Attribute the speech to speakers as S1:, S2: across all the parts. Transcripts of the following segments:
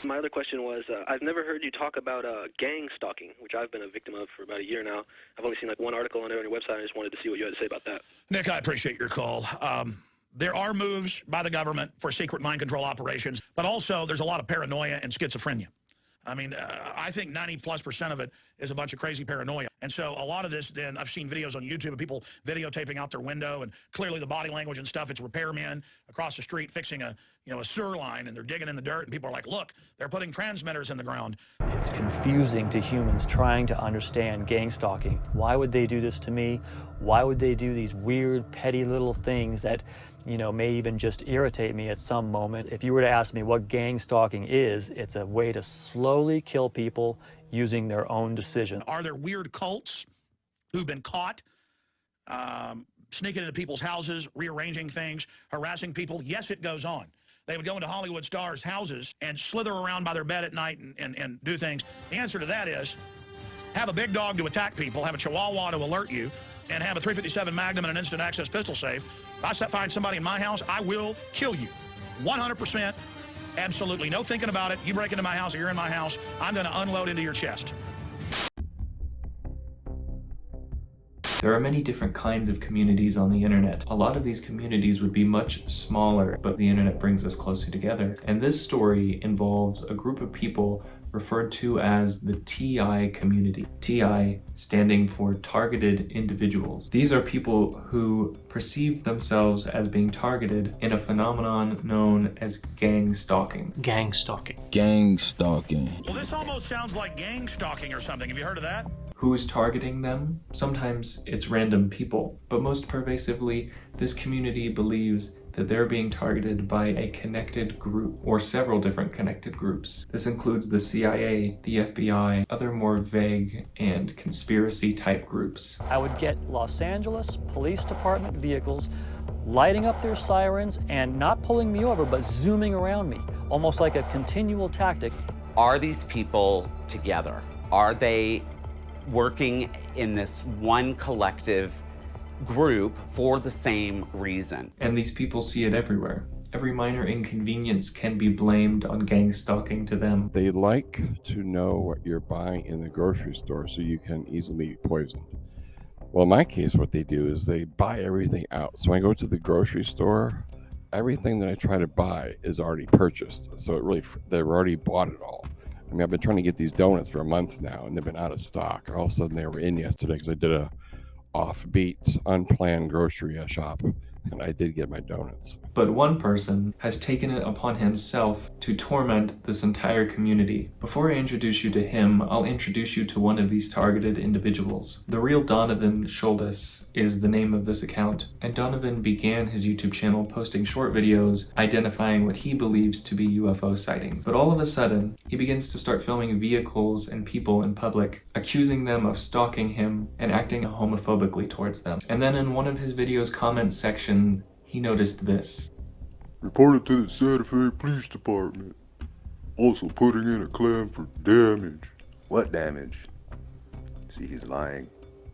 S1: My other question was, I've never heard you talk about gang stalking, which I've been a victim of for about a year now. I've only seen like one article on it on your website. I just wanted to see what you had to say about that.
S2: Nick, I appreciate your call. There are moves by the government for secret mind control operations, but also there's a lot of paranoia and schizophrenia. I mean, I think 90+% of it is a bunch of crazy paranoia. And so a lot of this, then, I've seen videos on YouTube of people videotaping out their window, and clearly the body language and stuff, it's repairmen across the street fixing a sewer line, and they're digging in the dirt, and people are like, look, they're putting transmitters in the ground.
S3: It's confusing to humans trying to understand gang stalking. Why would they do this to me? Why would they do these weird, petty little things that, may even just irritate me at some moment? If you were to ask me what gang stalking is, it's a way to slowly kill people using their own decision.
S2: Are there weird cults who've been caught sneaking into people's houses, rearranging things, harassing people? Yes, it goes on. They would go into Hollywood stars' houses and slither around by their bed at night and do things. The answer to that is have a big dog to attack people, have a chihuahua to alert you, and have a .357 Magnum and an instant access pistol safe. If I find somebody in my house, I will kill you. 100%, absolutely. No thinking about it. You break into my house or you're in my house, I'm going to unload into your chest.
S4: There are many different kinds of communities on the internet. A lot of these communities would be much smaller, but the internet brings us closer together. And this story involves a group of people referred to as the TI community. TI standing for targeted individuals. These are people who perceive themselves as being targeted in a phenomenon known as gang stalking.
S5: Gang stalking.
S6: Gang stalking.
S2: Well, this almost sounds like gang stalking or something. Have you heard of that?
S4: Who's targeting them? Sometimes it's random people, but most pervasively, this community believes that they're being targeted by a connected group or several different connected groups. This includes the CIA, the FBI, other more vague and conspiracy type groups.
S3: I would get Los Angeles Police Department vehicles lighting up their sirens and not pulling me over, but zooming around me, almost like a continual tactic.
S7: Are these people together? Are they working in this one collective group for the same reason?
S4: And these people see it everywhere. Every minor inconvenience can be blamed on gang stalking to them.
S8: They like to know what you're buying in the grocery store so you can easily be poisoned. Well, in my case, what they do is they buy everything out. So when I go to the grocery store, everything that I try to buy is already purchased. So they've already bought it all. I mean, I've been trying to get these donuts for a month now, and they've been out of stock. All of a sudden, they were in yesterday because I did a offbeat, unplanned grocery shop, and I did get my donuts.
S4: But one person has taken it upon himself to torment this entire community. Before I introduce you to him, I'll introduce you to one of these targeted individuals. The real Donovan Schultes is the name of this account, and Donovan began his YouTube channel posting short videos identifying what he believes to be UFO sightings. But all of a sudden, he begins to start filming vehicles and people in public, accusing them of stalking him and acting homophobically towards them. And then in one of his videos' comment section, he noticed this.
S9: Reported to the Santa Fe Police Department. Also putting in a claim for damage. What damage? See, he's lying.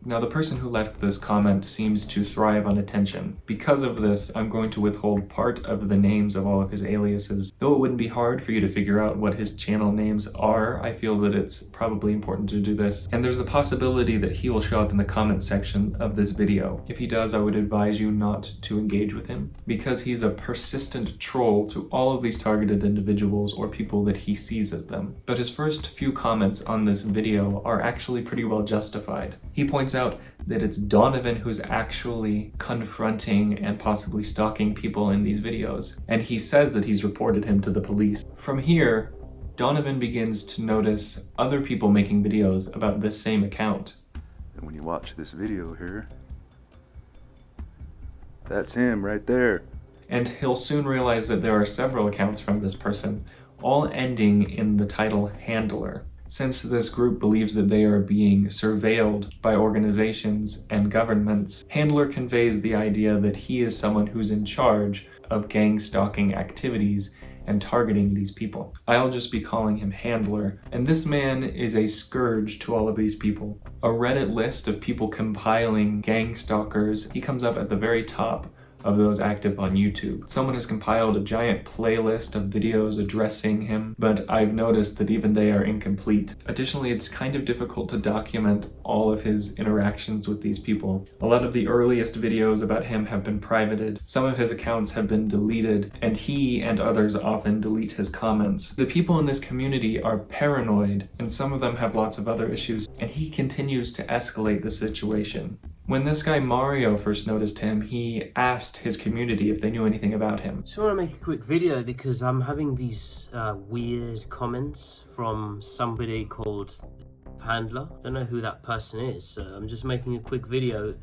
S4: Now, the person who left this comment seems to thrive on attention. Because of this, I'm going to withhold part of the names of all of his aliases. Though it wouldn't be hard for you to figure out what his channel names are, I feel that it's probably important to do this. And there's the possibility that he will show up in the comment section of this video. If he does, I would advise you not to engage with him, because he's a persistent troll to all of these targeted individuals or people that he sees as them. But his first few comments on this video are actually pretty well justified. He points out that it's Donovan who's actually confronting and possibly stalking people in these videos, and he says that he's reported him to the police. From here, Donovan begins to notice other people making videos about this same account.
S9: And when you watch this video here, that's him right there.
S4: And he'll soon realize that there are several accounts from this person, all ending in the title Handler. Since this group believes that they are being surveilled by organizations and governments, Handler conveys the idea that he is someone who's in charge of gang stalking activities and targeting these people. I'll just be calling him Handler, and this man is a scourge to all of these people. A Reddit list of people compiling gang stalkers, he comes up at the very top of those active on YouTube. Someone has compiled a giant playlist of videos addressing him, but I've noticed that even they are incomplete. Additionally, it's kind of difficult to document all of his interactions with these people. A lot of the earliest videos about him have been privated, some of his accounts have been deleted, and he and others often delete his comments. The people in this community are paranoid, and some of them have lots of other issues, and he continues to escalate the situation. When this guy Mario first noticed him, he asked his community if they knew anything about him.
S5: Just want to make a quick video because I'm having these weird comments from somebody called Handler. I don't know who that person is, so I'm just making a quick video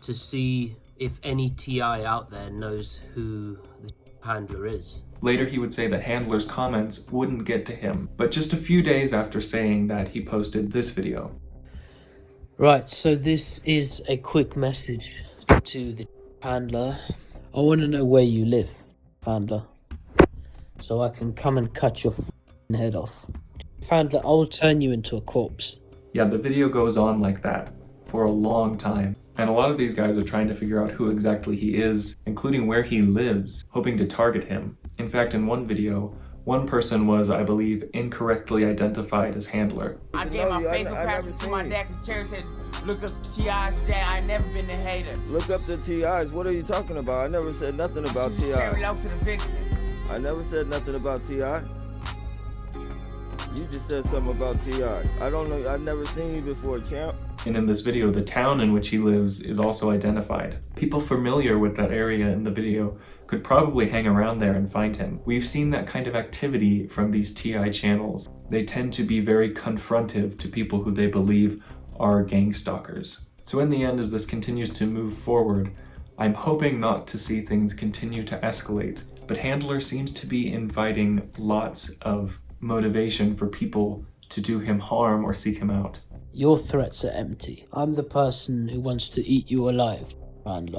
S5: to see if any TI out there knows who the Handler is.
S4: Later he would say that Handler's comments wouldn't get to him, but just a few days after saying that, he posted this video.
S5: Right, so this is a quick message to the Handler. I want to know where you live, Handler, so I can come and cut your head off. Handler, I will turn you into a corpse.
S4: Yeah, the video goes on like that for a long time. And a lot of these guys are trying to figure out who exactly he is, including where he lives, hoping to target him. In fact, in one video, one person was, I believe, incorrectly identified as Handler.
S6: I gave my Facebook password to my dad because Cherry said, look up the TI's dad. I ain't never been a hater.
S10: Look up the TIs. What are you talking about? I never said nothing about TI.
S6: Cherry low to the vixen.
S10: I never said nothing about TI. You just said something about TI. I don't know. I've never seen you before, champ.
S4: And in this video, the town in which he lives is also identified. People familiar with that area in the video could probably hang around there and find him. We've seen that kind of activity from these TI channels. They tend to be very confrontive to people who they believe are gang stalkers. So in the end, as this continues to move forward, I'm hoping not to see things continue to escalate. But Handler seems to be inviting lots of motivation for people to do him harm or seek him out.
S5: Your threats are empty. I'm the person who wants to eat you alive, Handler.